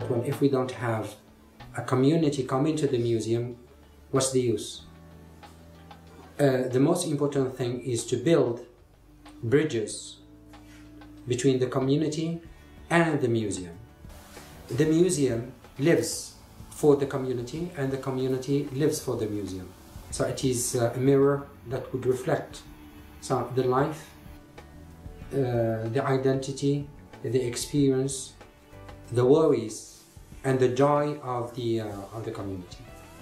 Well, if we don't have a community come into the museum, what's the use? The most important thing is to build bridges between the community and the museum. The museum lives for the community and the community lives for the museum. So it is a mirror that would reflect the life, the identity, the experience, the worries, and the joy of the community.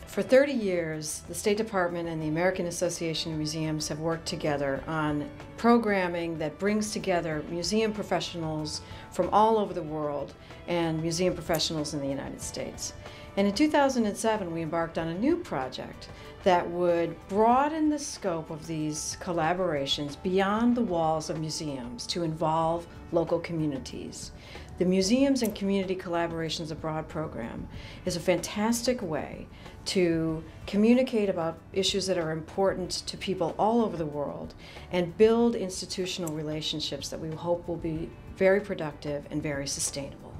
For 30 years, the State Department and the American Association of Museums have worked together on programming that brings together museum professionals from all over the world and museum professionals in the United States. And in 2007, we embarked on a new project that would broaden the scope of these collaborations beyond the walls of museums to involve local communities. The Museums and Community Collaborations Abroad program is a fantastic way to communicate about issues that are important to people all over the world and build institutional relationships that we hope will be very productive and very sustainable.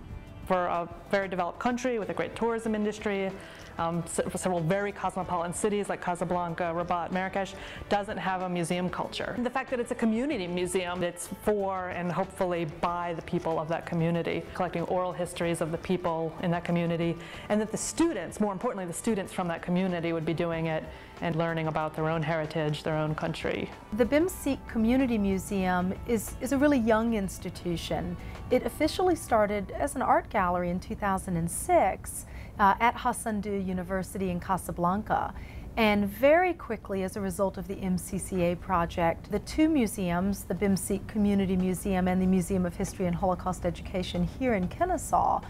For a very developed country with a great tourism industry, for several very cosmopolitan cities like Casablanca, Rabat, Marrakesh, doesn't have a museum culture. And the fact that it's a community museum, it's for and hopefully by the people of that community, collecting oral histories of the people in that community, and that the students, more importantly the students from that community, would be doing it and learning about their own heritage, their own country. The MCCA Community Museum is a really young institution. It officially started as an art gallery in 2006 at Hassan II University in Casablanca. And very quickly, as a result of the MCCA project, the two museums, the MCCA Community Museum and the Museum of History and Holocaust Education here in Kennesaw,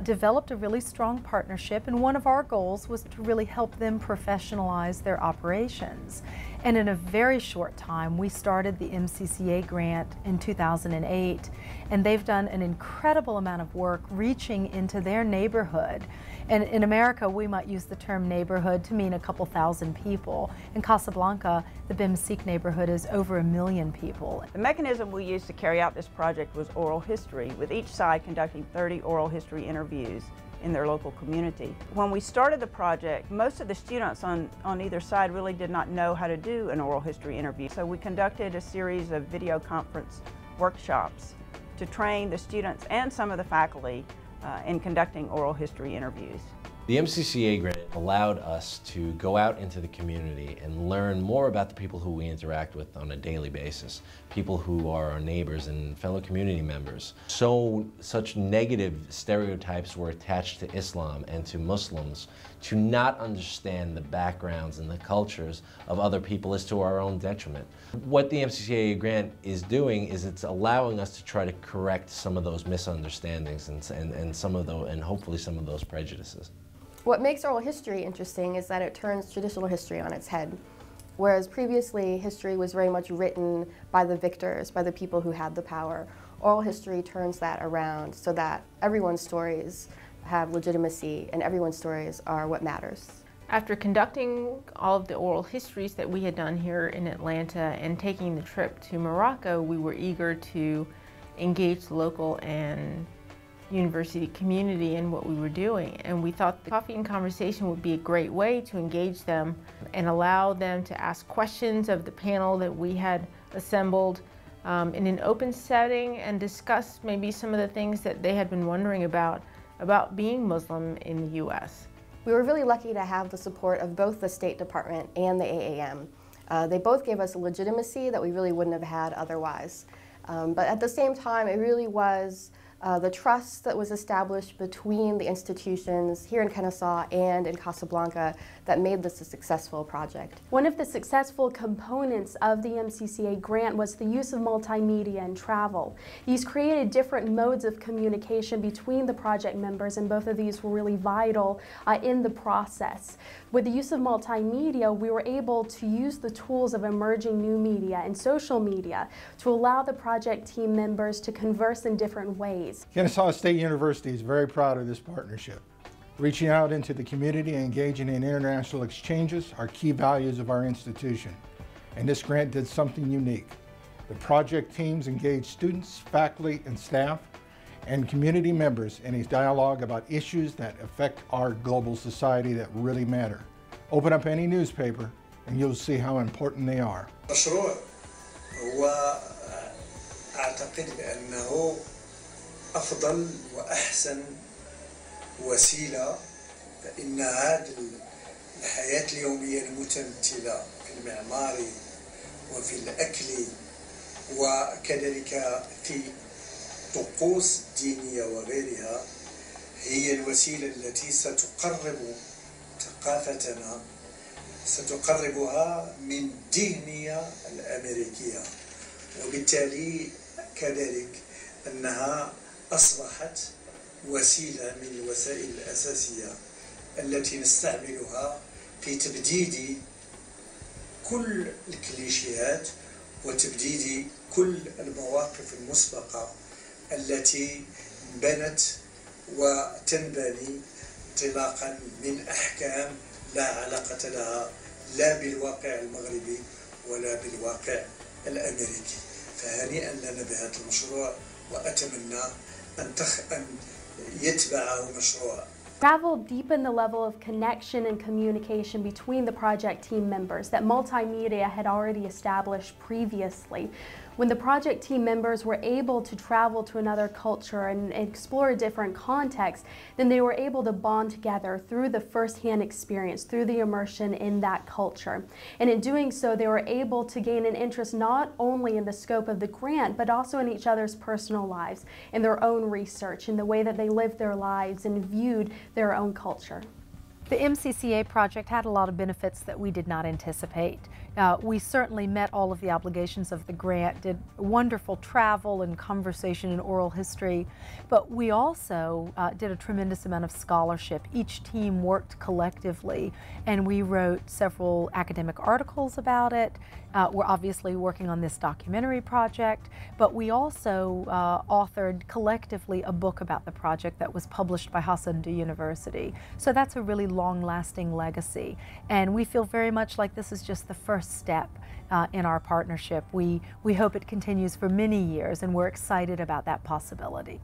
developed a really strong partnership, and one of our goals was to really help them professionalize their operations. And in a very short time, we started the MCCA grant in 2008, and they've done an incredible amount of work reaching into their neighborhood. And in America, we might use the term neighborhood to mean a couple thousand people. In Casablanca, the MCCA neighborhood is over 1 million people. The mechanism we used to carry out this project was oral history, with each side conducting 30 oral history interviews in their local community. When we started the project, most of the students on either side really did not know how to do an oral history interview. So we conducted a series of video conference workshops to train the students and some of the faculty in conducting oral history interviews. The MCCA grant allowed us to go out into the community and learn more about the people who we interact with on a daily basis, people who are our neighbors and fellow community members. Such negative stereotypes were attached to Islam and to Muslims. To not understand the backgrounds and the cultures of other people is to our own detriment. What the MCCA grant is doing is it's allowing us to try to correct some of those misunderstandings and hopefully some of those prejudices. What makes oral history interesting is that it turns traditional history on its head. Whereas previously, history was very much written by the victors, by the people who had the power. Oral history turns that around so that everyone's stories have legitimacy and everyone's stories are what matters. After conducting all of the oral histories that we had done here in Atlanta and taking the trip to Morocco, we were eager to engage the local and university community in what we were doing, and we thought the coffee and conversation would be a great way to engage them and allow them to ask questions of the panel that we had assembled in an open setting and discuss maybe some of the things that they had been wondering about being Muslim in the U.S. We were really lucky to have the support of both the State Department and the AAM. They both gave us a legitimacy that we really wouldn't have had otherwise. But at the same time, it really was the trust that was established between the institutions here in Kennesaw and in Casablanca that made this a successful project. One of the successful components of the MCCA grant was the use of multimedia and travel. These created different modes of communication between the project members, and both of these were really vital in the process. With the use of multimedia, we were able to use the tools of emerging new media and social media to allow the project team members to converse in different ways. Kennesaw State University is very proud of this partnership. Reaching out into the community and engaging in international exchanges are key values of our institution, and this grant did something unique. The project teams engaged students, faculty, and staff and community members in a dialogue about issues that affect our global society that really matter. Open up any newspaper and you'll see how important they are. المشروع هو أعتقد بأنه أفضل وأحسن وسيلة، فإن هذه الحياة اليومية المتمثلة في المعمار وفي الأكل وكذلك في طقوس دينية وغيرها هي الوسيلة التي ستقرب ثقافتنا، ستقربها من الذهنية الأمريكية، وبالتالي كذلك أنها أصبحت وسيلة من الوسائل الأساسية التي نستعملها في تبديد كل الكليشيهات وتبديد كل المواقف المسبقة التي بنت وتنبني انطلاقا من أحكام لا علاقة لها لا بالواقع المغربي ولا بالواقع الأمريكي. فهنيئا لنا بهذا المشروع، وأتمنى أن يتبعه مشروع. Travel deepened the level of connection and communication between the project team members that multimedia had already established previously. When the project team members were able to travel to another culture and explore a different context, then they were able to bond together through the first-hand experience, through the immersion in that culture. And in doing so, they were able to gain an interest not only in the scope of the grant, but also in each other's personal lives, in their own research, in the way that they lived their lives and viewed their own culture. The MCCA project had a lot of benefits that we did not anticipate. We certainly met all of the obligations of the grant, did wonderful travel and conversation and oral history, but we also did a tremendous amount of scholarship. Each team worked collectively, and we wrote several academic articles about it. We're obviously working on this documentary project, but we also authored collectively a book about the project that was published by Hassan University. So that's a really long-lasting legacy, and we feel very much like this is just the first step in our partnership. We hope it continues for many years, and we're excited about that possibility.